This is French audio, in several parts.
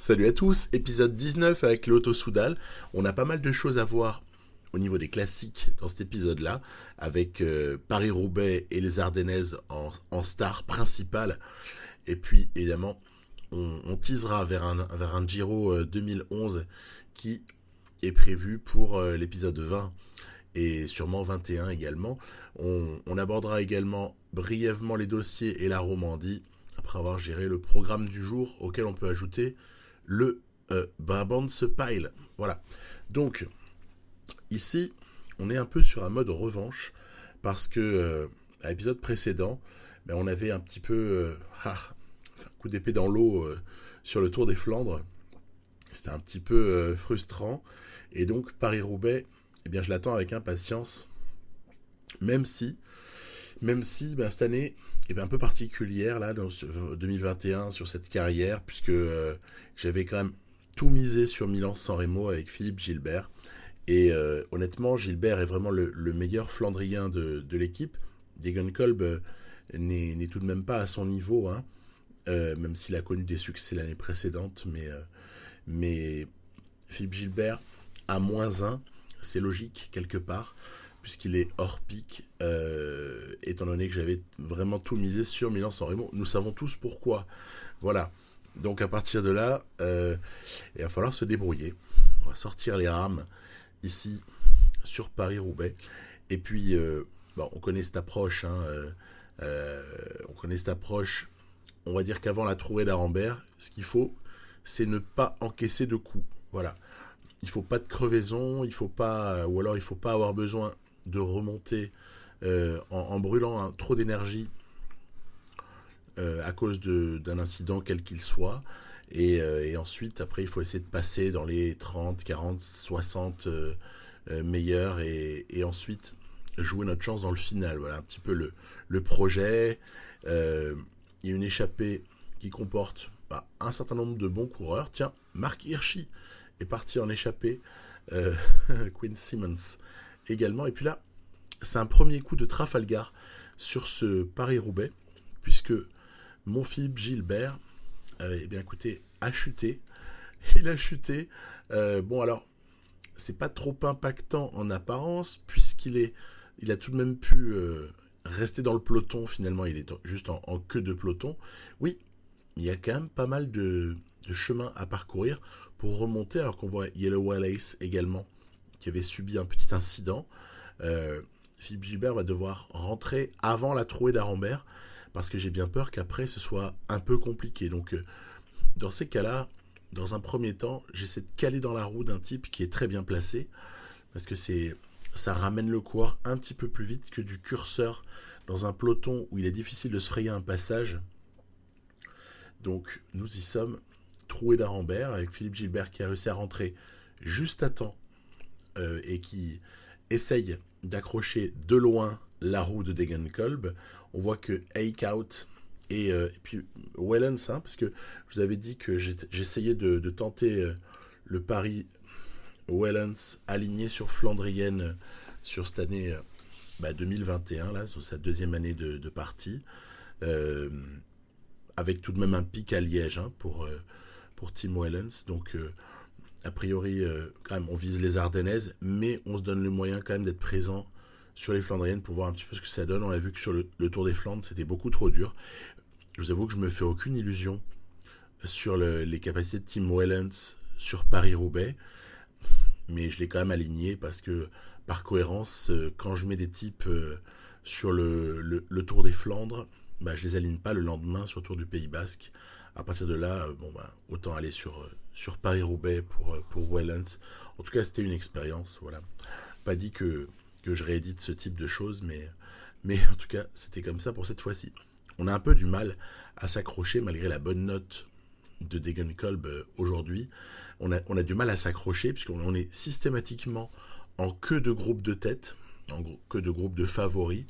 Salut à tous, épisode 19 avec Lotto Soudal. On a pas mal de choses à voir au niveau des classiques dans cet épisode-là, avec Paris-Roubaix et les Ardennaises en star principale. Et puis, évidemment, on teasera vers un Giro 2011 qui est prévu pour l'épisode 20 et sûrement 21 également. On abordera également brièvement les dossiers et la Romandie, après avoir géré le programme du jour auquel on peut ajouter le Brabantse Pijl. Voilà. Donc, ici, on est un peu sur un mode revanche, parce que à l'épisode précédent, on avait un petit peu un coup d'épée dans l'eau sur le Tour des Flandres. C'était un petit peu frustrant. Et donc, Paris-Roubaix, je l'attends avec impatience, même si cette année est un peu particulière là, dans ce 2021 sur cette carrière, puisque j'avais quand même tout misé sur Milan-San Remo avec Philippe Gilbert. Et honnêtement, Gilbert est vraiment le meilleur Flandrien de l'équipe. Degenkolb n'est tout de même pas à son niveau, hein, même s'il a connu des succès l'année précédente. Mais Philippe Gilbert à -1, c'est logique quelque part, puisqu'il est hors pic, étant donné que j'avais vraiment tout misé sur Milan-San Remo. Nous savons tous pourquoi. Voilà. Donc à partir de là, il va falloir se débrouiller. On va sortir les rames ici sur Paris-Roubaix. Et puis, on connaît cette approche. On va dire qu'avant la trouée d'Arambert, ce qu'il faut, c'est ne pas encaisser de coups. Voilà. Il ne faut pas de crevaison, ou alors il ne faut pas avoir besoin de remonter en brûlant trop d'énergie à cause d'un incident quel qu'il soit. Et ensuite, après, il faut essayer de passer dans les 30, 40, 60 meilleurs et ensuite jouer notre chance dans le final. Voilà un petit peu le projet. Il y a une échappée qui comporte un certain nombre de bons coureurs. Tiens, Mark Hirschi est parti en échappée. Quinn Simmons également. Et puis là, c'est un premier coup de Trafalgar sur ce Paris-Roubaix, puisque mon Philippe Gilbert, écoutez, a chuté. Il a chuté. Alors, c'est pas trop impactant en apparence, il a tout de même pu rester dans le peloton. Finalement, il est juste en queue de peloton. Oui, il y a quand même pas mal de chemin à parcourir pour remonter, alors qu'on voit Yellow Wallace également, qui avait subi un petit incident. Philippe Gilbert va devoir rentrer avant la trouée d'Arambert, parce que j'ai bien peur qu'après ce soit un peu compliqué. Donc dans ces cas-là, dans un premier temps, j'essaie de caler dans la roue d'un type qui est très bien placé, parce que ça ramène le coureur un petit peu plus vite que du curseur dans un peloton où il est difficile de se frayer un passage. Donc nous y sommes, trouée d'Arambert, avec Philippe Gilbert qui a réussi à rentrer juste à temps et qui essaye d'accrocher de loin la roue de Degenkolb. On voit que Eickhout et puis Wellens, parce que je vous avais dit que j'essayais de tenter le pari Wellens aligné sur Flandrienne sur cette année 2021, là, sur sa deuxième année de partie, avec tout de même un pic à Liège pour Tim Wellens. Donc a priori, quand même, on vise les Ardennaises, mais on se donne le moyen quand même d'être présent sur les Flandriennes pour voir un petit peu ce que ça donne. On a vu que sur le Tour des Flandres, c'était beaucoup trop dur. Je vous avoue que je me fais aucune illusion sur les capacités de Tim Wellens sur Paris-Roubaix, mais je l'ai quand même aligné parce que, par cohérence, quand je mets des types sur le Tour des Flandres, je les aligne pas le lendemain sur le Tour du Pays Basque. À partir de là, autant aller sur Paris-Roubaix pour Wellens. En tout cas, c'était une expérience. Voilà. Pas dit que je réédite ce type de choses, mais en tout cas, c'était comme ça pour cette fois-ci. On a un peu du mal à s'accrocher malgré la bonne note de Degenkolb aujourd'hui. On a du mal à s'accrocher puisqu'on est systématiquement en queue de groupe de tête, en queue de groupe de favoris.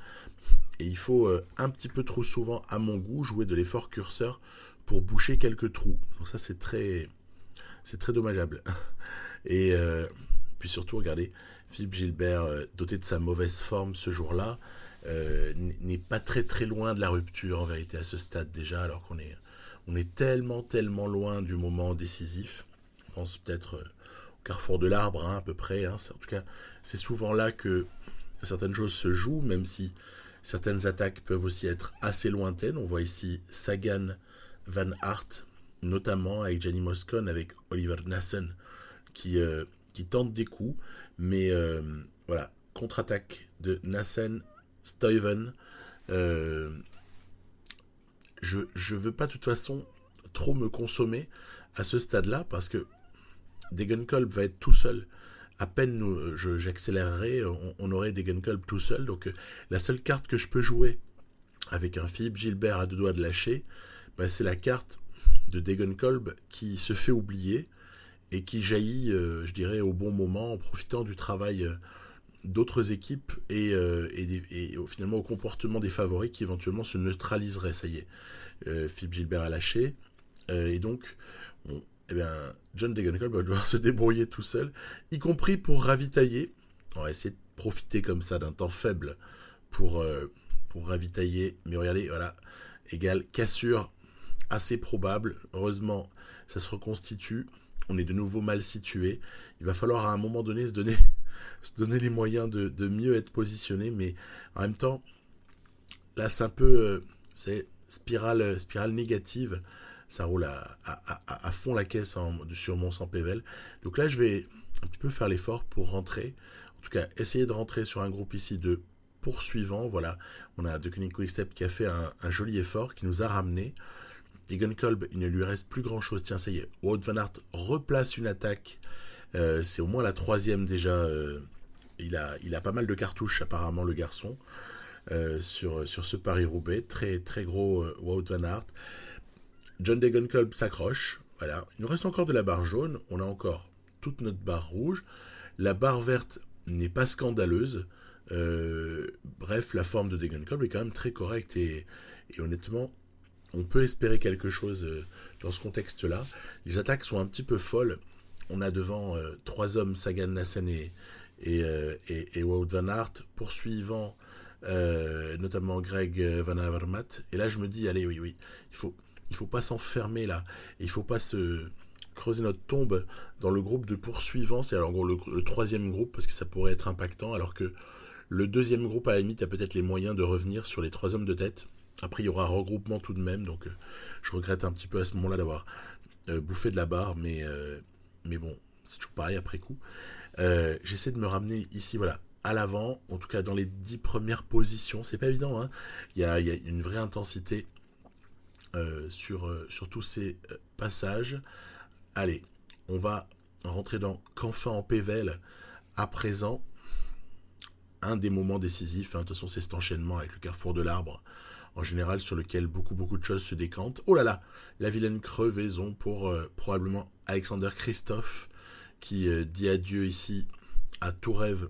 Et il faut un petit peu trop souvent, à mon goût, jouer de l'effort curseur pour boucher quelques trous. Donc ça, c'est très dommageable. Et puis surtout, regardez, Philippe Gilbert, doté de sa mauvaise forme ce jour-là, n'est pas très très loin de la rupture en vérité à ce stade déjà, alors On est tellement, tellement loin du moment décisif. On pense peut-être au carrefour de l'arbre, hein, à peu près. Hein. En tout cas, c'est souvent là que certaines choses se jouent, même si certaines attaques peuvent aussi être assez lointaines. On voit ici Sagan Van Aert, notamment avec Gianni Moscon, avec Oliver Nassen, qui tente des coups. Mais voilà, contre-attaque de Nassen, Stuyven. Je veux pas de toute façon trop me consommer à ce stade-là, parce que Degenkolb va être tout seul. À peine j'accélérerai, on aurait Degenkolb tout seul. Donc la seule carte que je peux jouer avec un Philippe Gilbert à deux doigts de lâcher, bah, c'est la carte de Degenkolb qui se fait oublier et qui jaillit, je dirais, au bon moment, en profitant du travail d'autres équipes et finalement au comportement des favoris qui éventuellement se neutraliseraient. Ça y est, Philippe Gilbert a lâché. Et donc, bon, eh bien, John Degenkolb va devoir se débrouiller tout seul, y compris pour ravitailler. On va essayer de profiter comme ça d'un temps faible pour ravitailler. Mais regardez, voilà, égale cassure assez probable. Heureusement, ça se reconstitue. On est de nouveau mal situé. Il va falloir à un moment donné se donner les moyens de mieux être positionné. Mais en même temps, là, c'est un peu spirale négative. Ça roule à fond la caisse sur mon 100 PVL. Donc là, je vais un petit peu faire l'effort pour rentrer. En tout cas, essayer de rentrer sur un groupe ici de poursuivants. Voilà, on a Deceuninck Quick-Step qui a fait un joli effort, qui nous a ramené. Degenkolb, il ne lui reste plus grand-chose. Tiens, ça y est, Wout van Aert replace une attaque. C'est au moins la troisième déjà. Il a pas mal de cartouches, apparemment, le garçon, sur ce Paris-Roubaix. Très, très gros Wout van Aert. John Degenkolb s'accroche. Voilà. Il nous reste encore de la barre jaune. On a encore toute notre barre rouge. La barre verte n'est pas scandaleuse. Bref, la forme de Degenkolb est quand même très correcte. Et honnêtement, on peut espérer quelque chose dans ce contexte-là. Les attaques sont un petit peu folles. On a devant trois hommes, Sagan, Nassen et Wout van Aert, poursuivant notamment Greg Van Avermaet. Et là, je me dis, allez, oui, il faut pas s'enfermer là. Et il faut pas se creuser notre tombe dans le groupe de poursuivants. C'est alors en gros le troisième groupe, parce que ça pourrait être impactant, alors que le deuxième groupe, à la limite, a peut-être les moyens de revenir sur les trois hommes de tête. Après, il y aura un regroupement tout de même, donc je regrette un petit peu à ce moment-là d'avoir bouffé de la barre, mais bon, c'est toujours pareil après coup. J'essaie de me ramener ici, voilà, à l'avant, en tout cas dans les 10 premières positions. C'est pas évident, hein. Il y a une vraie intensité sur tous ces passages. Allez, on va rentrer dans Canfin en PVL à présent. Un des moments décisifs, hein, de toute façon, c'est cet enchaînement avec le carrefour de l'arbre, en général, sur lequel beaucoup de choses se décantent. Oh là là, la vilaine crevaison pour probablement Alexander Christophe, qui dit adieu ici à tout rêve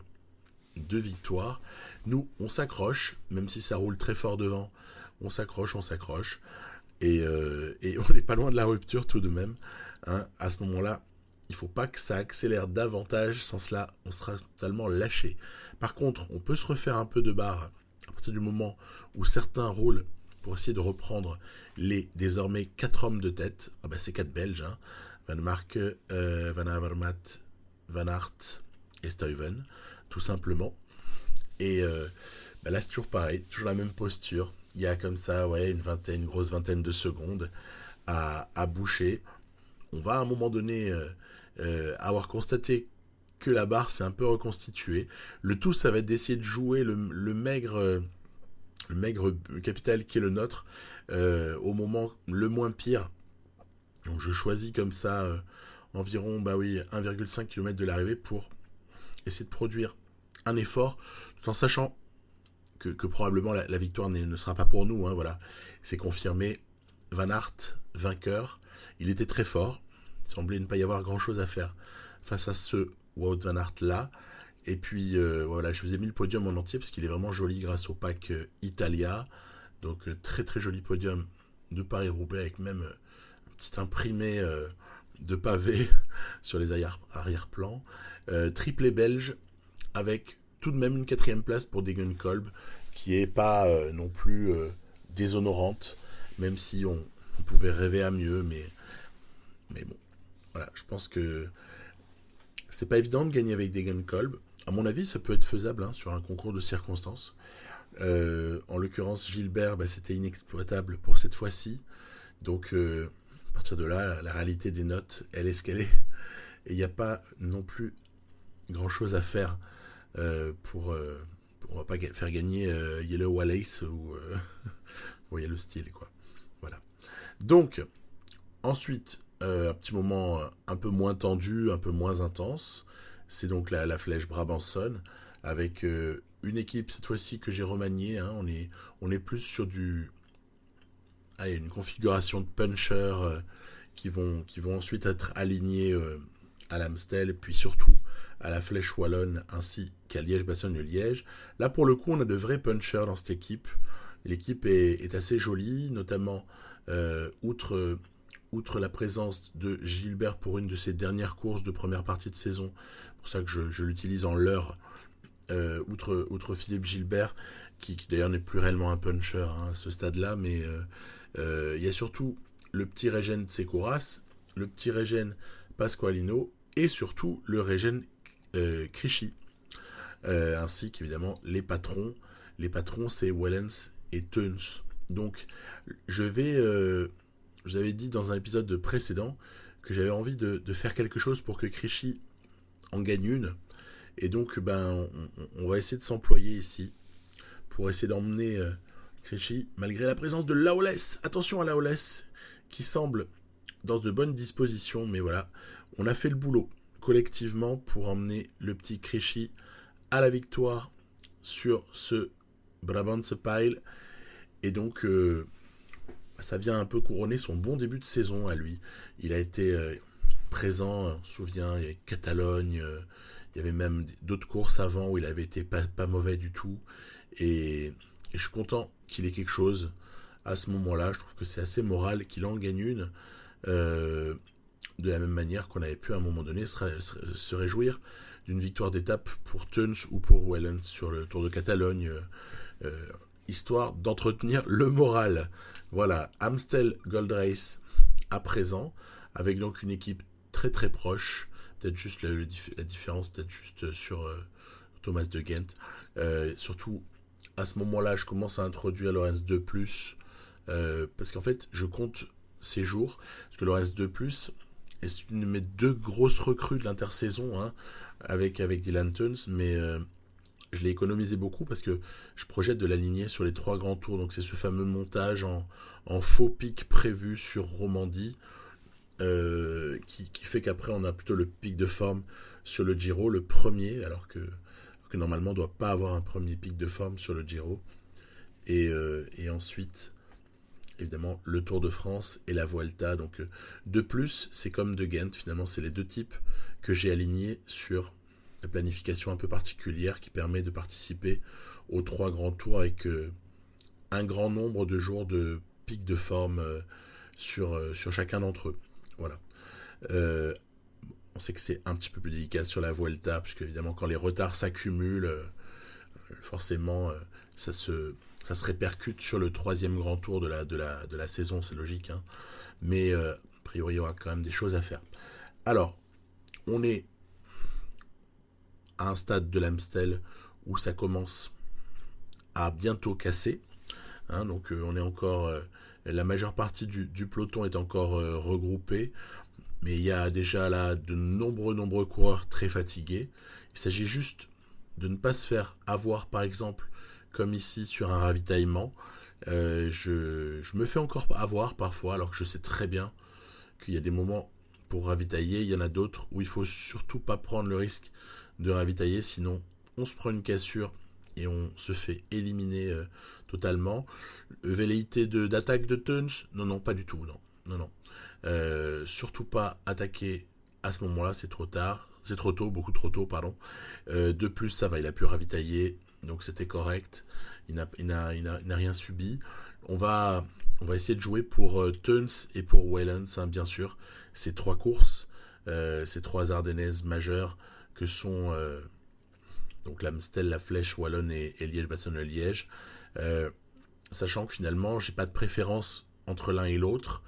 de victoire. Nous, on s'accroche, même si ça roule très fort devant, on s'accroche. Et on n'est pas loin de la rupture tout de même. Hein. À ce moment-là, il ne faut pas que ça accélère davantage, sans cela, on sera totalement lâché. Par contre, on peut se refaire un peu de barre à partir du moment où certains roulent pour essayer de reprendre les désormais 4 hommes de tête. Ah ben, c'est 4 Belges, hein. Van Marke, Van Avermaet, Van Aert et Stuyven, tout simplement. Et là, c'est toujours pareil, toujours la même posture. Il y a comme ça, une grosse vingtaine de secondes à boucher. On va à un moment donné avoir constaté que la barre s'est un peu reconstituée. Le tout, ça va être d'essayer de jouer le maigre capital qui est le nôtre au moment le moins pire. Donc je choisis comme ça environ 1,5 km de l'arrivée pour essayer de produire un effort, tout en sachant que probablement la victoire ne sera pas pour nous. Hein, voilà. C'est confirmé. Van Aert, vainqueur. Il était très fort. Il semblait ne pas y avoir grand-chose à faire face à ce Wout van Aert là. Et puis voilà, je vous ai mis le podium en entier parce qu'il est vraiment joli grâce au pack Italia. Donc très très joli podium de Paris-Roubaix avec même un petit imprimé de pavés sur les arrière-plans. Triplé belge avec tout de même une 4e place pour Degenkolb qui est pas non plus déshonorante, même si on on pouvait rêver à mieux, mais bon, voilà, je pense que c'est pas évident de gagner avec Degenkolb. À mon avis, ça peut être faisable sur un concours de circonstances. En l'occurrence, Gilbert, c'était inexploitable pour cette fois-ci. Donc, à partir de là, la réalité des notes, elle est ce qu'elle est. Et il n'y a pas non plus grand-chose à faire on va pas faire gagner Yellow Wallace ou il y a le style, quoi. Voilà. Donc, ensuite, un petit moment un peu moins tendu, un peu moins intense. C'est donc la flèche Brabanson avec une équipe cette fois-ci que j'ai remaniée. On est plus sur une configuration de punchers qui vont ensuite être alignés à l'Amstel, puis surtout à la Flèche Wallonne ainsi qu'à Liège-Bastogne-Liège. Là, pour le coup, on a de vrais punchers dans cette équipe. L'équipe est assez jolie, notamment outre la présence de Gilbert pour une de ses dernières courses de première partie de saison. C'est pour ça que je l'utilise en leurre. Outre Philippe Gilbert, qui d'ailleurs n'est plus réellement un puncher à ce stade-là, mais il y a surtout le petit Régène Tsekouras, le petit Régène Pasqualino, et surtout le Régène Krichy, ainsi qu'évidemment les patrons. Les patrons, c'est Wellens et Teuns. Donc, je vous avais dit dans un épisode précédent que j'avais envie de faire quelque chose pour que Krichy en gagne une. Et donc, on va essayer de s'employer ici pour essayer d'emmener Krichy, malgré la présence de Laolès. Attention à Laolès, qui semble dans de bonnes dispositions, mais voilà, on a fait le boulot collectivement pour emmener le petit Krichy à la victoire sur ce Brabantse Pijl. Et donc, ça vient un peu couronner son bon début de saison à lui. Il a été présent, on se souvient, il y avait Catalogne, il y avait même d'autres courses avant où il avait été pas mauvais du tout. Et je suis content qu'il ait quelque chose à ce moment-là. Je trouve que c'est assez moral qu'il en gagne une. De la même manière qu'on avait pu à un moment donné se réjouir d'une victoire d'étape pour Teuns ou pour Wellens sur le Tour de Catalogne, histoire d'entretenir le moral. Voilà, Amstel Gold Race à présent, avec donc une équipe très très proche, peut-être juste la différence, peut-être juste sur Thomas de Ghent. Surtout, à ce moment-là, je commence à introduire le RS2+, parce qu'en fait, je compte ces jours, parce que le RS2+, est une de mes deux grosses recrues de l'intersaison, avec Dylan Teuns, mais je l'ai économisé beaucoup parce que je projette de l'aligner sur les 3 grands tours. Donc c'est ce fameux montage en faux pic prévu sur Romandie qui fait qu'après on a plutôt le pic de forme sur le Giro, le premier, alors que normalement on ne doit pas avoir un premier pic de forme sur le Giro. Et ensuite, évidemment, le Tour de France et la Vuelta. Donc de plus, c'est comme de Ghent, finalement, c'est les deux types que j'ai alignés sur la planification un peu particulière qui permet de participer aux 3 grands tours avec un grand nombre de jours de pic de forme sur chacun d'entre eux. Voilà. On sait que c'est un petit peu plus délicat sur la Vuelta, puisque évidemment quand les retards s'accumulent, forcément ça se répercute sur le 3e grand tour de la saison, c'est logique. Mais a priori il y aura quand même des choses à faire. Alors, on est à un stade de l'Amstel où ça commence à bientôt casser. Donc on est encore... la majeure partie du peloton est encore regroupée, mais il y a déjà là de nombreux coureurs très fatigués. Il s'agit juste de ne pas se faire avoir, par exemple, comme ici sur un ravitaillement. Je me fais encore avoir parfois, alors que je sais très bien qu'il y a des moments pour ravitailler, il y en a d'autres où il faut surtout pas prendre le risque de ravitailler, sinon on se prend une cassure et on se fait éliminer totalement. Velléité d'attaque de Teuns, non, pas du tout, non. Surtout pas attaquer à ce moment-là, c'est trop tard, c'est trop tôt, beaucoup trop tôt, pardon. De plus, ça va, il a pu ravitailler, donc c'était correct, il n'a rien subi. On va essayer de jouer pour Teuns et pour Wellens, bien sûr, ces 3 courses, ces 3 Ardennaises majeures que sont donc l'Amstel, la Flèche Wallonne et Liège-Bastogne-Liège. Sachant que finalement, j'ai pas de préférence entre l'un et l'autre.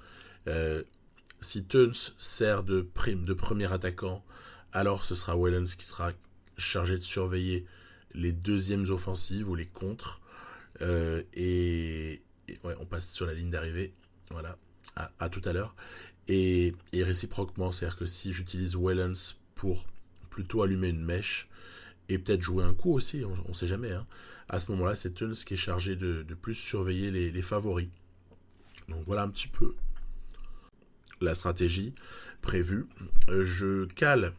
Si Teuns sert de premier attaquant, alors ce sera Wellens qui sera chargé de surveiller les deuxièmes offensives ou les contres. Ouais, on passe sur la ligne d'arrivée. Voilà, à tout à l'heure. Et réciproquement, c'est-à-dire que si j'utilise Wellens pour plutôt allumer une mèche et peut-être jouer un coup aussi, on ne sait jamais, hein, à ce moment-là, c'est Teuns qui est chargé de plus surveiller les favoris. Donc voilà un petit peu la stratégie prévue. Je cale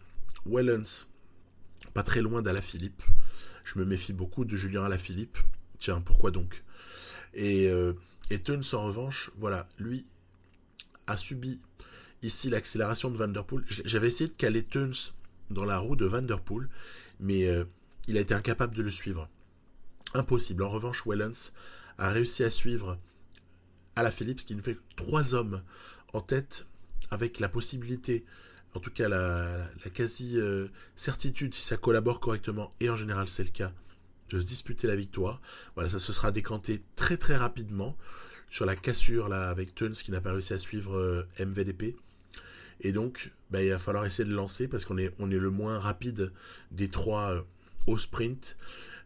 Wellens pas très loin d'Alaphilippe. Je me méfie beaucoup de Julien Alaphilippe. Tiens, pourquoi donc? Et Teuns, en revanche, voilà, lui a subi ici l'accélération de Van Der Poel. J'avais essayé de caler Teuns dans la roue de Van Der Poel, mais il a été incapable de le suivre. Impossible. En revanche, Wellens a réussi à suivre Alaphilippe, ce qui nous fait 3 hommes en tête, avec la possibilité, en tout cas la quasi-certitude, si ça collabore correctement, et en général c'est le cas, de se disputer la victoire. Voilà, ça se sera décanté très très rapidement sur la cassure là avec Teuns qui n'a pas réussi à suivre MVDP. Et donc, il va falloir essayer de lancer parce qu'on est le moins rapide des 3 au sprint.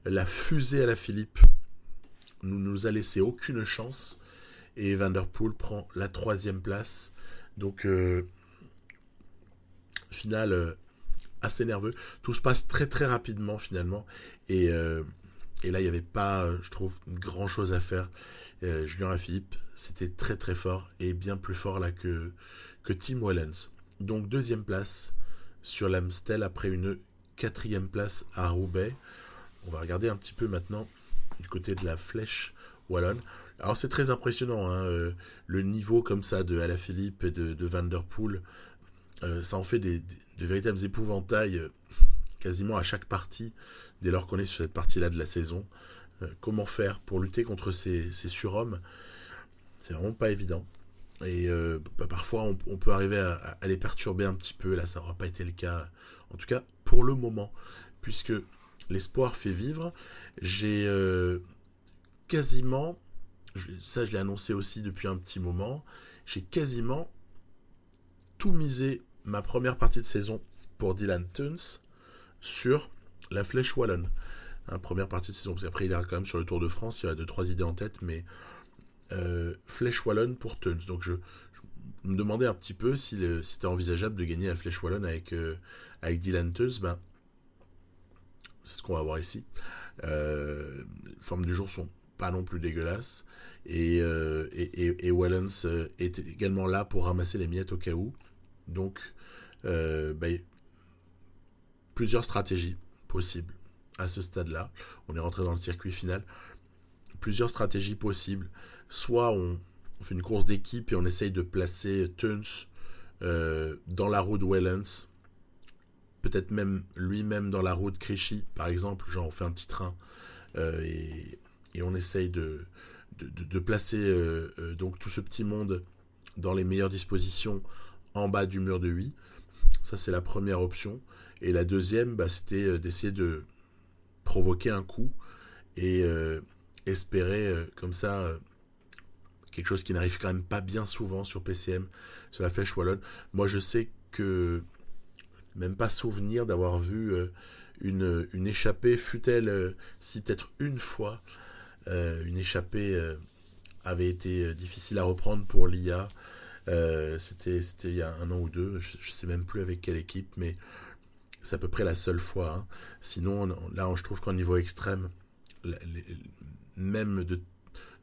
La fusée Alaphilippe nous a laissé aucune chance et Van Der Poel prend la 3e place. Donc, finale assez nerveux. Tout se passe très très rapidement finalement. Et là, il n'y avait pas, je trouve, grand chose à faire. Julien Alaphilippe, c'était très très fort et bien plus fort là que Tim Wellens. Donc 2e place sur l'Amstel après une 4e place à Roubaix. On va regarder un petit peu maintenant du côté de la Flèche wallonne. Alors c'est très impressionnant, hein, le niveau comme ça de Alaphilippe et de Van Der Poel. Ça en fait de véritables épouvantails quasiment à chaque partie, dès lors qu'on est sur cette partie-là de la saison. Comment faire pour lutter contre ces surhommes? C'est vraiment pas évident. Et parfois, on peut arriver à les perturber un petit peu. Là, ça n'aura pas été le cas, en tout cas pour le moment, puisque l'espoir fait vivre. J'ai quasiment, ça je l'ai annoncé aussi depuis un petit moment, j'ai quasiment tout misé ma première partie de saison pour Dylan Teuns sur la Flèche wallonne. Première partie de saison, parce qu'après il est quand même sur le Tour de France, il y a 2-3 idées en tête, mais Flèche wallonne pour Teuns. Donc je me demandais un petit peu si c'était envisageable de gagner la Flèche wallonne avec Dylan Teuns. C'est ce qu'on va voir ici. Les formes du jour sont pas non plus dégueulasses. Et Wellens est également là pour ramasser les miettes au cas où. Donc, plusieurs stratégies possibles à ce stade-là. On est rentré dans le circuit final. Plusieurs stratégies possibles. Soit on fait une course d'équipe et on essaye de placer Teuns dans la roue de Wellens. Peut-être même lui-même dans la roue de Krejci, par exemple. Genre on fait un petit train et on essaye de placer donc tout ce petit monde dans les meilleures dispositions en bas du mur de 8. Ça, c'est la première option. Et la deuxième, c'était d'essayer de provoquer un coup et espérer comme ça quelque chose qui n'arrive quand même pas bien souvent sur PCM, sur la Flèche wallonne. Moi, je sais que même pas souvenir d'avoir vu une échappée, fut-elle si peut-être une fois, une échappée avait été difficile à reprendre pour l'IA. C'était il y a 1 an ou 2, je sais même plus avec quelle équipe, mais c'est à peu près la seule fois. Hein. Sinon, là, je trouve qu'en niveau extrême, même de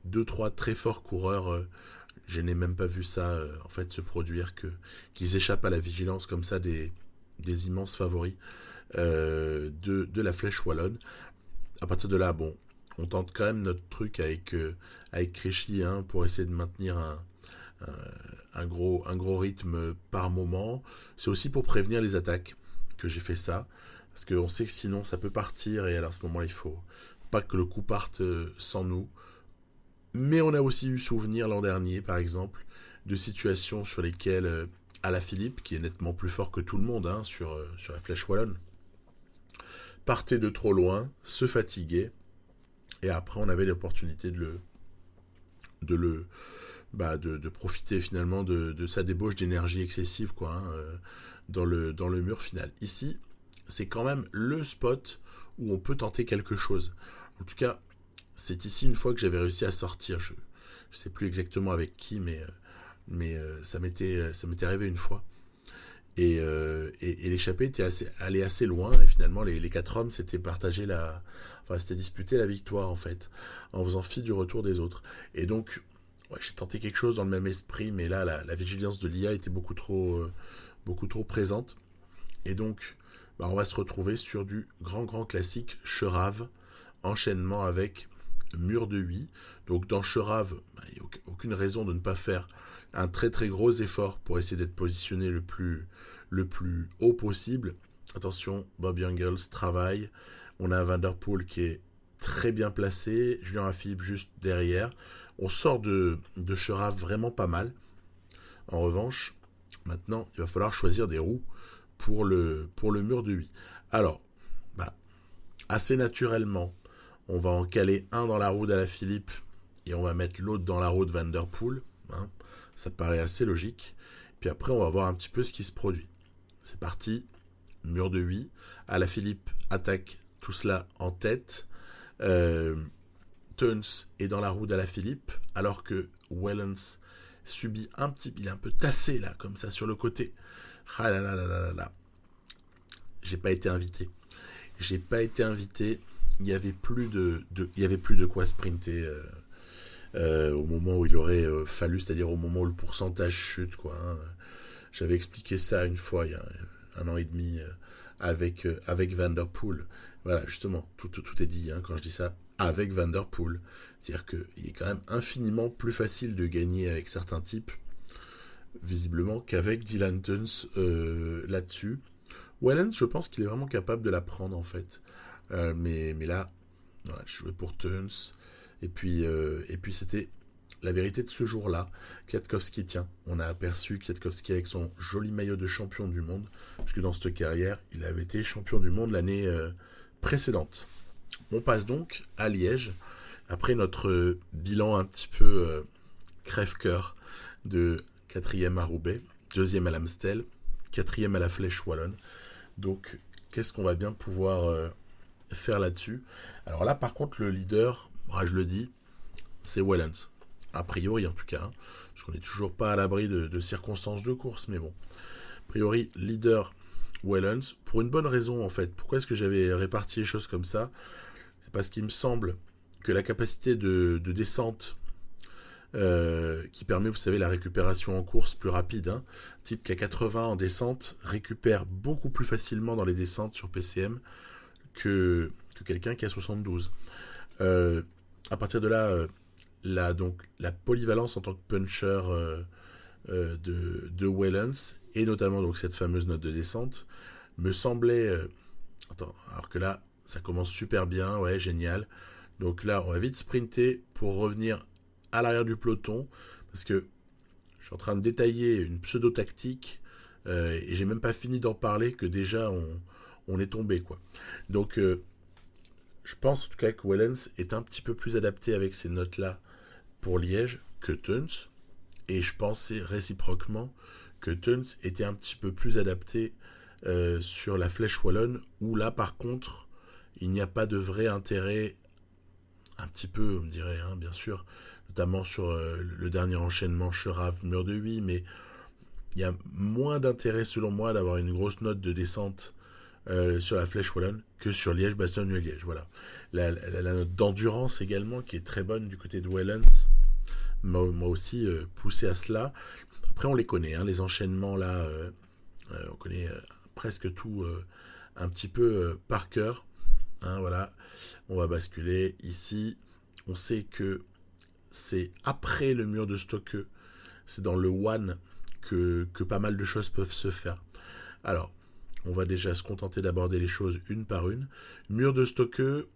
2-3 très forts coureurs, je n'ai même pas vu ça en fait se produire, qu'ils échappent à la vigilance comme ça des immenses favoris de la Flèche wallonne. À partir de là, bon, on tente quand même notre truc avec Krejci pour essayer de maintenir un gros rythme par moment. C'est aussi pour prévenir les attaques que j'ai fait ça, parce qu'on sait que sinon ça peut partir, et alors à ce moment-là, il faut pas que le coup parte sans nous. Mais on a aussi eu souvenir l'an dernier, par exemple, de situations sur lesquelles Alaphilippe, qui est nettement plus fort que tout le monde sur la Flèche wallonne, partait de trop loin, se fatiguait, et après on avait l'opportunité de le de profiter finalement de sa débauche d'énergie excessive, quoi, hein, dans le mur final. Ici, c'est quand même le spot où on peut tenter quelque chose. En tout cas, c'est ici une fois que j'avais réussi à sortir. Je sais plus exactement avec qui, mais ça m'était arrivé une fois. Et l'échappée était allée assez loin, et finalement les 4 hommes s'étaient s'étaient disputé la victoire en fait, en faisant fi du retour des autres. Et donc, ouais, j'ai tenté quelque chose dans le même esprit, mais là la vigilance de l'IA était beaucoup trop présente. Et donc, on va se retrouver sur du grand classique Cherave, enchaînement avec mur de 8. Donc dans Cherave, il n'y a aucune raison de ne pas faire un très gros effort pour essayer d'être positionné le plus haut possible. Attention, Bob Jungels travaille. On a Van Der Poel qui est très bien placé, Julien Alaphilippe juste derrière. On sort de Cherave vraiment pas mal. En revanche, maintenant, il va falloir choisir des roues pour le mur de 8. Alors, assez naturellement, on va en caler un dans la roue d'Alaphilippe et on va mettre l'autre dans la roue de Van Der Poel. Hein. Ça paraît assez logique. Puis après, on va voir un petit peu ce qui se produit. C'est parti, mur de 8. Alaphilippe attaque tout cela en tête. Teuns est dans la roue d'Alaphilippe, alors que Wellens subit il est un peu tassé là, comme ça, sur le côté. Ah là là là là là. J'ai pas été invité. Il y avait plus de quoi sprinter au moment où il aurait fallu, c'est-à-dire au moment où le pourcentage chute, quoi. Hein. J'avais expliqué ça une fois il y a 1 an et demi avec Van Der Poel. Voilà, justement, tout est dit hein, quand je dis ça. Avec Van Der Poel. C'est-à-dire qu'il est quand même infiniment plus facile de gagner avec certains types, visiblement, qu'avec Dylan Teuns là-dessus. Wellens, je pense qu'il est vraiment capable de la prendre, en fait. Mais là, voilà, je jouais pour Teuns. Et puis c'était la vérité de ce jour-là. Kwiatkowski, tiens, on a aperçu Kwiatkowski avec son joli maillot de champion du monde, puisque dans cette carrière, il avait été champion du monde l'année précédente. On passe donc à Liège, après notre bilan un petit peu crève-cœur de 4e à Roubaix, 2e à l'Amstel, 4e à la Flèche Wallonne. Donc, qu'est-ce qu'on va bien pouvoir faire là-dessus? Alors là, par contre, le leader, je le dis, c'est Wellens. A priori, en tout cas, hein, parce qu'on n'est toujours pas à l'abri de circonstances de course, mais bon. A priori, leader Wellens, pour une bonne raison, en fait. Pourquoi est-ce que j'avais réparti les choses comme ça? C'est parce qu'il me semble que la capacité de descente qui permet, vous savez, la récupération en course plus rapide. Hein. Type qui a 80 en descente récupère beaucoup plus facilement dans les descentes sur PCM que quelqu'un qui a 72. À partir de là, donc, la polyvalence en tant que puncher de Wellens, et notamment donc, cette fameuse note de descente, me semblait... alors que là, ça commence super bien, ouais, génial. Donc là, on va vite sprinter pour revenir à l'arrière du peloton, parce que je suis en train de détailler une pseudo-tactique, et j'ai même pas fini d'en parler que déjà on est tombé, quoi. Donc, je pense en tout cas que Wellens est un petit peu plus adapté avec ces notes-là pour Liège que Teuns, et je pensais réciproquement que Teuns était un petit peu plus adapté sur la Flèche Wallonne, où là, par contre, il n'y a pas de vrai intérêt, un petit peu, on me dirait, hein, bien sûr, notamment sur le dernier enchaînement Cherave, mur de 8, mais il y a moins d'intérêt, selon moi, d'avoir une grosse note de descente sur la Flèche Wallonne que sur Liège-Bastogne-Liège. Voilà. La note d'endurance également, qui est très bonne du côté de Wellens, m'a aussi poussé à cela. Après, on les connaît, hein, les enchaînements là, on connaît presque tout un petit peu par cœur. Hein, voilà. On va basculer ici. On sait que c'est après le mur de Stokke, c'est dans le One que pas mal de choses peuvent se faire. Alors, on va déjà se contenter d'aborder les choses une par une. Mur de Stokke,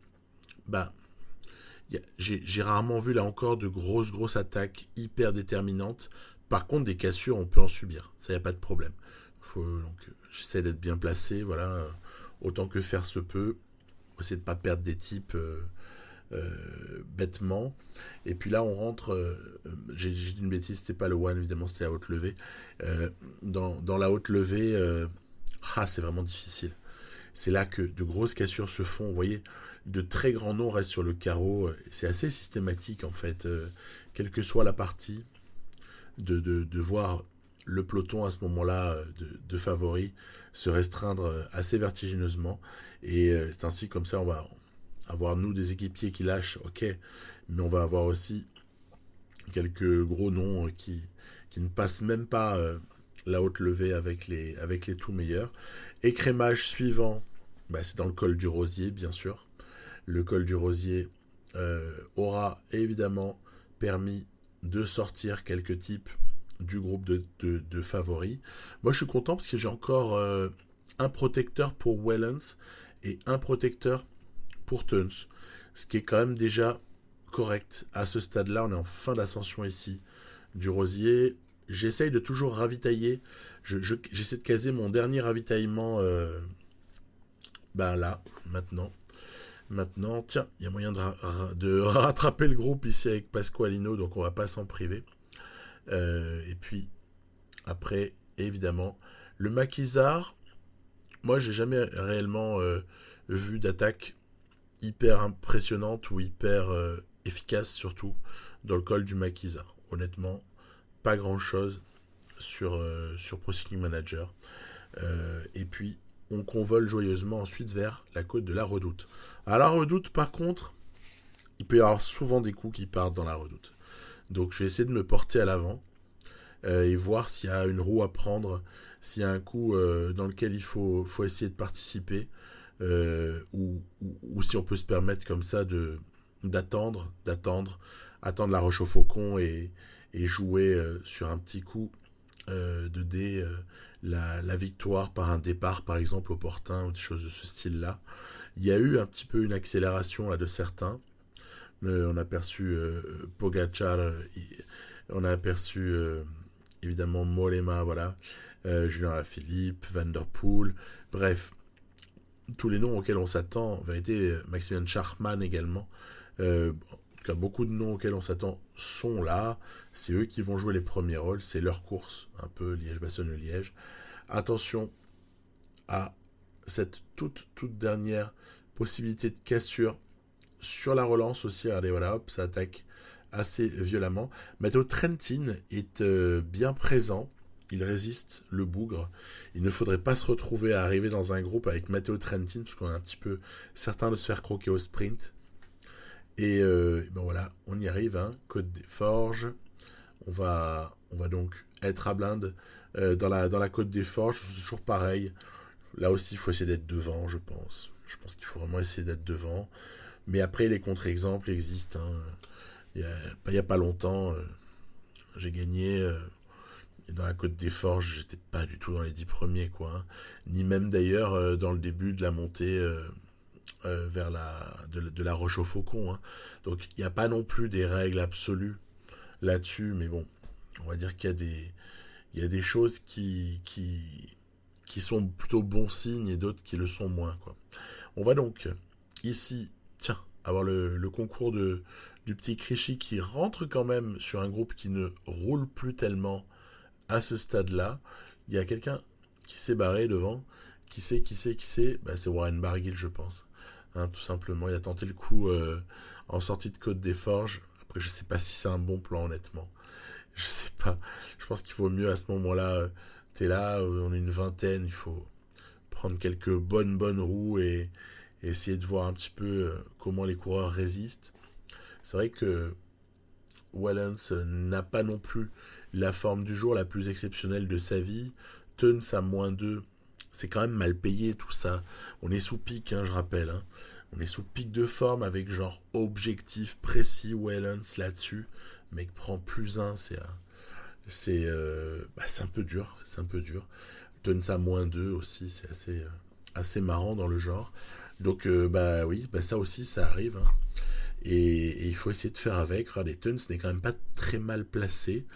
j'ai rarement vu là encore de grosses attaques hyper déterminantes. Par contre, des cassures, on peut en subir. Ça, y a pas de problème. Donc, j'essaie d'être bien placé, voilà, autant que faire se peut. Essayer de ne pas perdre des types bêtement. Et puis là, on rentre, j'ai dit une bêtise, c'était pas le one, évidemment, c'était la haute levée. Dans la haute levée, c'est vraiment difficile. C'est là que de grosses cassures se font. Vous voyez, de très grands noms restent sur le carreau. C'est assez systématique, en fait, quelle que soit la partie, de voir le peloton à ce moment-là de favoris se restreindre assez vertigineusement. Et c'est ainsi, comme ça, on va avoir, nous, des équipiers qui lâchent, ok, mais on va avoir aussi quelques gros noms qui ne passent même pas la haute levée avec les tout meilleurs. Écrémage suivant, c'est dans le col du Rosier, bien sûr. Le col du Rosier aura évidemment permis de sortir quelques types du groupe de favoris. Moi, je suis content parce que j'ai encore un protecteur pour Wellens et un protecteur pour Teuns, ce qui est quand même déjà correct. À ce stade-là, on est en fin d'ascension ici du Rosier. J'essaye de toujours ravitailler. J'essaie de caser mon dernier ravitaillement là, maintenant. Tiens, il y a moyen de rattraper le groupe ici avec Pasqualino, donc on va pas s'en priver. Et puis, après, évidemment, le Maquisard, moi, j'ai jamais réellement vu d'attaque hyper impressionnante ou hyper efficace, surtout, dans le col du Maquisard. Honnêtement, pas grand-chose sur Pro Cycling Manager. Et puis, on convole joyeusement ensuite vers la côte de la Redoute. À la Redoute, par contre, il peut y avoir souvent des coups qui partent dans la Redoute. Donc, je vais essayer de me porter à l'avant et voir s'il y a une roue à prendre, s'il y a un coup dans lequel il faut essayer de participer, ou si on peut se permettre comme ça d'attendre la roche au faucon et jouer sur un petit coup de dé la victoire par un départ, par exemple, opportun, ou des choses de ce style-là. Il y a eu un petit peu une accélération là, de certains. On a aperçu Pogacar, on a aperçu évidemment Mollema, voilà, Julien Alaphilippe, Van Der Poel, bref, tous les noms auxquels on s'attend, en vérité, Maximilian Schachmann également, en tout cas, beaucoup de noms auxquels on s'attend sont là, c'est eux qui vont jouer les premiers rôles, c'est leur course, un peu Liège-Bastogne-Liège. Attention à cette toute dernière possibilité de cassure sur la relance aussi. Regardez, voilà, hop, ça attaque assez violemment. Matteo Trentin est bien présent. Il résiste le bougre. Il ne faudrait pas se retrouver à arriver dans un groupe avec Matteo Trentin, parce qu'on est un petit peu certain de se faire croquer au sprint. Et voilà, on y arrive, hein. Côte des Forges. On va donc être à blinde dans la Côte des Forges. C'est toujours pareil. Là aussi, il faut essayer d'être devant, je pense. Je pense qu'il faut vraiment essayer d'être devant. Mais après, les contre-exemples existent. Hein. Il y a pas longtemps, j'ai gagné dans la Côte des Forges. J'étais pas du tout dans les 10 premiers, quoi. Hein. Ni même d'ailleurs dans le début de la montée vers de la Roche au Faucon. Hein. Donc, il n'y a pas non plus des règles absolues là-dessus. Mais bon, on va dire qu'il y a des choses qui sont plutôt bons signes et d'autres qui le sont moins, quoi. On va donc ici, avoir le concours du petit Krichy qui rentre quand même sur un groupe qui ne roule plus tellement à ce stade-là. Il y a quelqu'un qui s'est barré devant. Qui c'est c'est Warren Barguil, je pense. Hein, tout simplement, il a tenté le coup en sortie de Côte des Forges. Après, je sais pas si c'est un bon plan, honnêtement. Je sais pas. Je pense qu'il vaut mieux à ce moment-là. T'es là, on est une vingtaine, il faut prendre quelques bonnes roues et essayer de voir un petit peu comment les coureurs résistent. C'est vrai que Wellens n'a pas non plus la forme du jour la plus exceptionnelle de sa vie. Teuns à -2, c'est quand même mal payé tout ça. On est sous pic, hein, je rappelle. Hein. On est sous pic de forme avec genre objectif précis Wellens là-dessus. Le mec prend +1, c'est un peu dur. Teuns à -2 aussi, c'est assez marrant dans le genre. Donc oui, ça aussi ça arrive. Hein. Et il faut essayer de faire avec. Regardez, Teuns n'est quand même pas très mal placé.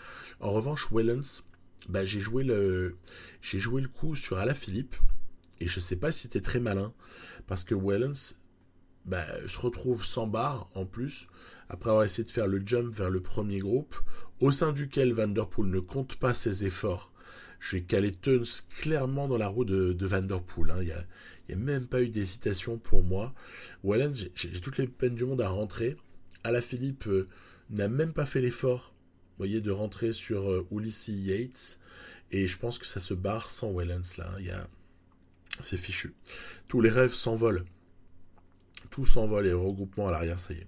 En revanche, Wellens, j'ai joué le coup sur Alaphilippe. Et je sais pas si c'était très malin. Parce que Wellens se retrouve sans barre en plus, après avoir essayé de faire le jump vers le premier groupe, au sein duquel Van Der Poel ne compte pas ses efforts. J'ai calé Teuns clairement dans la roue de Van Der Poel. Il n'y a même pas eu d'hésitation pour moi. Wellens, j'ai toutes les peines du monde à rentrer. Alaphilippe n'a même pas fait l'effort, vous voyez, de rentrer sur Ulissi Yates. Et je pense que ça se barre sans Wellens là. C'est fichu. Tous les rêves s'envolent. Tout s'envole et le regroupement à l'arrière, ça y est.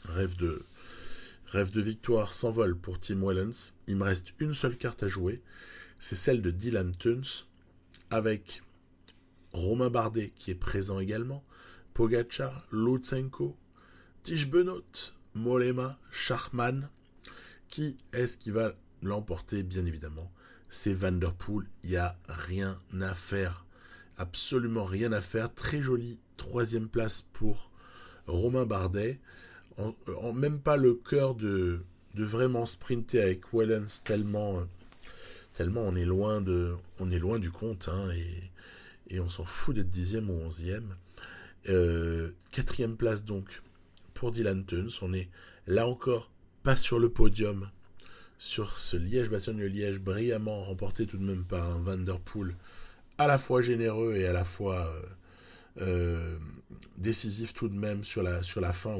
Rêve de victoire s'envole pour Tim Wellens. Il me reste une seule carte à jouer. C'est celle de Dylan Teuns avec Romain Bardet qui est présent également. Pogacar, Lutsenko, Tish Benoît, Mollema, Schachmann. Qui est-ce qui va l'emporter, bien évidemment? C'est Van Der Poel. Il n'y a rien à faire. Absolument rien à faire. Très jolie 3e place pour Romain Bardet. Même pas le cœur de vraiment sprinter avec Wellens tellement on est loin du compte, hein, et on s'en fout d'être 10e ou 11e. 4e place donc pour Dylan Teuns. On est là encore pas sur le podium sur ce Liège-Bastogne-Liège, brillamment remporté tout de même par un Van Der Poel à la fois généreux et à la fois décisif tout de même sur la fin.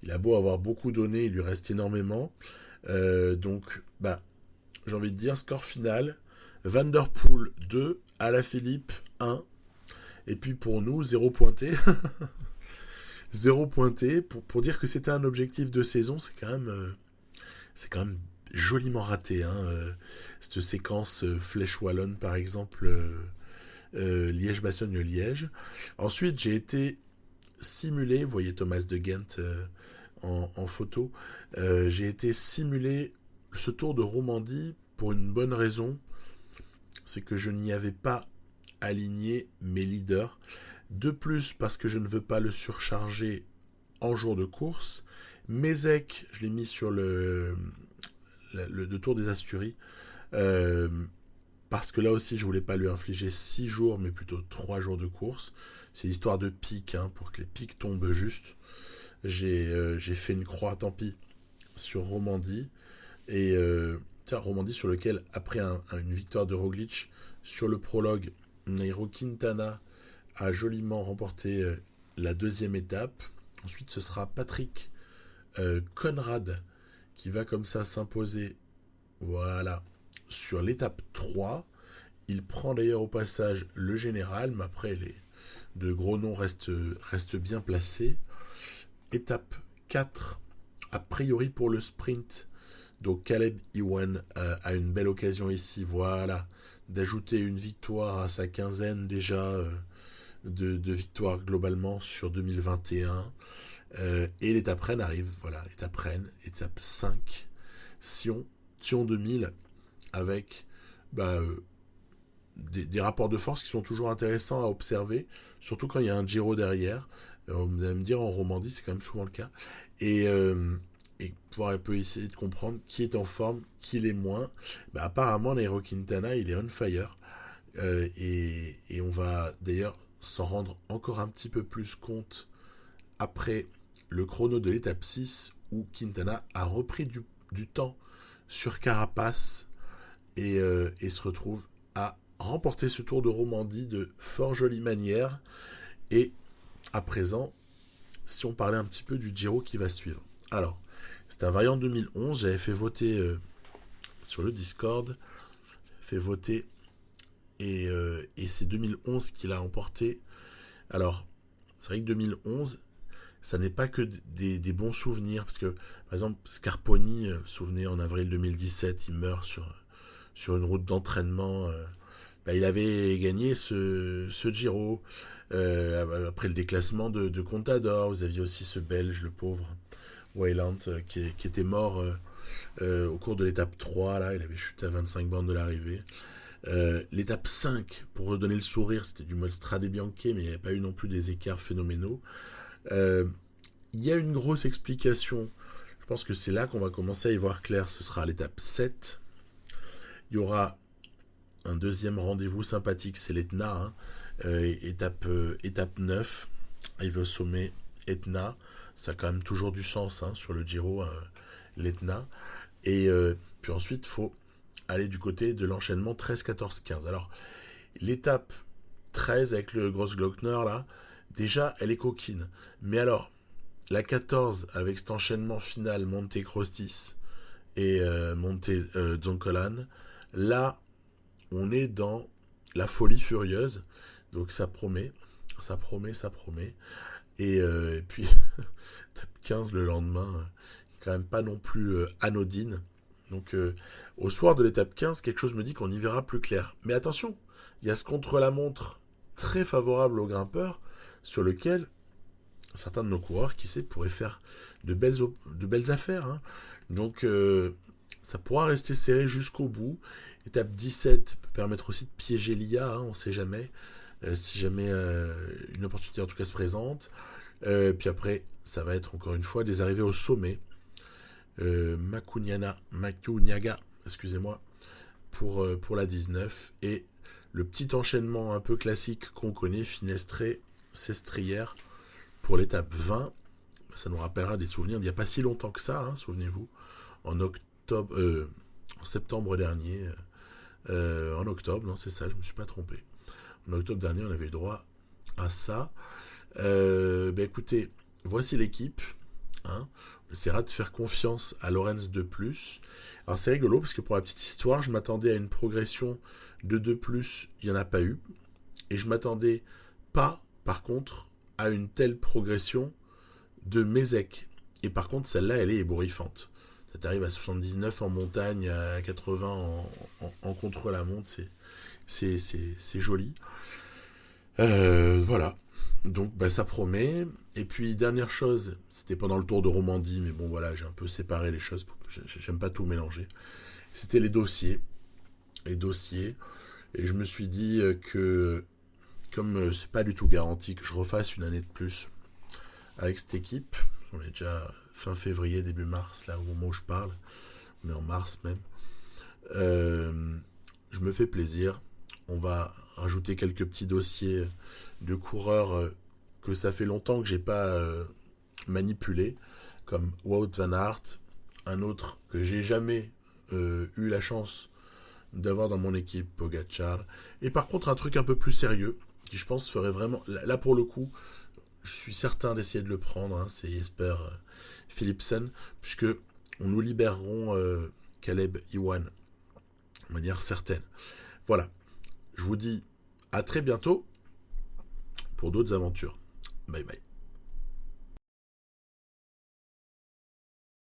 Il a beau avoir beaucoup donné, il lui reste énormément. Donc, j'ai envie de dire, score final, Van Der Poel 2, Alaphilippe 1, et puis pour nous, 0 pointé. 0 pointé, pour dire que c'était un objectif de saison, c'est quand même joliment raté. Cette séquence Flèche Wallonne, par exemple, Liège-Bastogne-Liège. Ensuite, j'ai été simulé, vous voyez Thomas de Ghent en photo, j'ai été simulé ce Tour de Romandie pour une bonne raison, c'est que je n'y avais pas aligné mes leaders. De plus, parce que je ne veux pas le surcharger en jour de course. Mézec, je l'ai mis sur le Tour des Asturies, parce que là aussi, je voulais pas lui infliger 6 jours, mais plutôt 3 jours de course. C'est l'histoire de pics, pour que les pics tombent juste. J'ai fait une croix, tant pis, sur Romandie. Et Romandie sur lequel, après une victoire de Roglic, sur le prologue, Nairo Quintana a joliment remporté la 2e étape. Ensuite, ce sera Patrick Conrad qui va comme ça s'imposer, voilà, sur l'étape 3. Il prend d'ailleurs au passage le général, mais après les deux gros noms restent bien placés. Étape 4, a priori pour le sprint. Donc Caleb Ewan a une belle occasion ici, voilà, d'ajouter une victoire à sa quinzaine déjà de victoires globalement sur 2021. Et l'étape Rennes arrive, voilà, étape Rennes, étape 5, Sion 2000, avec des rapports de force qui sont toujours intéressants à observer, surtout quand il y a un Giro derrière. Vous allez me dire, en Romandie, c'est quand même souvent le cas. Et pouvoir un peu essayer de comprendre qui est en forme, qui l'est moins. Apparemment, Nairo Quintana, il est on fire. Et on va d'ailleurs s'en rendre encore un petit peu plus compte après le chrono de l'étape 6, où Quintana a repris du temps sur Carapace et se retrouve à remporter ce Tour de Romandie de fort jolie manière. Et à présent, si on parlait un petit peu du Giro qui va suivre. Alors, c'est un variant 2011, j'avais fait voter sur le Discord, fait voter, et c'est 2011 qu'il a emporté. Alors, c'est vrai que 2011, ça n'est pas que des bons souvenirs, parce que, par exemple, Scarponi, souvenez, en avril 2017, il meurt sur une route d'entraînement. Il avait gagné ce Giro. Après le déclassement de Contador, vous aviez aussi ce Belge, le pauvre Wayland, qui était mort au cours de l'étape 3, là, il avait chuté à 25 bornes de l'arrivée. L'étape 5, pour redonner le sourire, c'était du Strade Bianche, mais il n'y avait pas eu non plus des écarts phénoménaux. Il y a une grosse explication, je pense que c'est là qu'on va commencer à y voir clair, ce sera à l'étape 7. Il y aura un deuxième rendez-vous sympathique, c'est l'Etna, étape 9. arrivé au sommet, Etna, ça a quand même toujours du sens hein, sur le Giro, l'Etna. Et puis ensuite, il faut aller du côté de l'enchaînement 13, 14, 15. Alors, l'étape 13 avec le Grossglockner, là, déjà, elle est coquine. Mais alors, la 14 avec cet enchaînement final Monte Crostis et Monte Zoncolan, là, on est dans la folie furieuse. Donc ça promet, ça promet, ça promet. Et puis, tape 15 le lendemain, quand même pas non plus anodine. Donc au soir de l'étape 15, quelque chose me dit qu'on y verra plus clair. Mais attention, il y a ce contre-la-montre très favorable aux grimpeurs, sur lequel certains de nos coureurs, qui sait, pourraient faire de belles affaires. Hein. Donc ça pourra rester serré jusqu'au bout. Étape 17 peut permettre aussi de piéger l'IA, hein, on ne sait jamais. Si jamais une opportunité en tout cas se présente. Puis après, ça va être encore une fois des arrivées au sommet. Macugnaga, excusez-moi, pour la 19. Et le petit enchaînement un peu classique qu'on connaît, Finestré, Sestrière, pour l'étape 20. Ça nous rappellera des souvenirs d'il n'y a pas si longtemps que ça, hein, souvenez-vous, en septembre dernier. En octobre, non c'est ça, je ne me suis pas trompé. En octobre dernier, on avait eu droit à ça. Écoutez, voici l'équipe. Hein. On essaiera de faire confiance à Lorenz de plus. Alors c'est rigolo parce que pour la petite histoire, je m'attendais à une progression de 2+, il n'y en a pas eu. Et je m'attendais pas, par contre, à une telle progression de Mézec. Et par contre, celle-là, elle est ébouriffante. Ça t'arrive à 79 en montagne, à 80 en contre-la-montre, c'est joli. Voilà. Donc ça promet. Et puis dernière chose, c'était pendant le Tour de Romandie, mais bon voilà, j'ai un peu séparé les choses, j'aime pas tout mélanger. C'était les dossiers. Et je me suis dit que comme c'est pas du tout garanti que je refasse une année de plus avec cette équipe, on est déjà fin février, début mars, là au moment où je parle, on est en mars même, je me fais plaisir. On va rajouter quelques petits dossiers de coureurs que ça fait longtemps que j'ai pas manipulé, comme Wout van Aert, un autre que j'ai jamais eu la chance d'avoir dans mon équipe, Pogacar, et par contre un truc un peu plus sérieux, qui je pense ferait vraiment, là pour le coup, je suis certain d'essayer de le prendre, hein, c'est Jesper Philipsen, puisque on nous libérerons Caleb Ewan de manière certaine. Voilà, je vous dis à très bientôt pour d'autres aventures. Bye bye.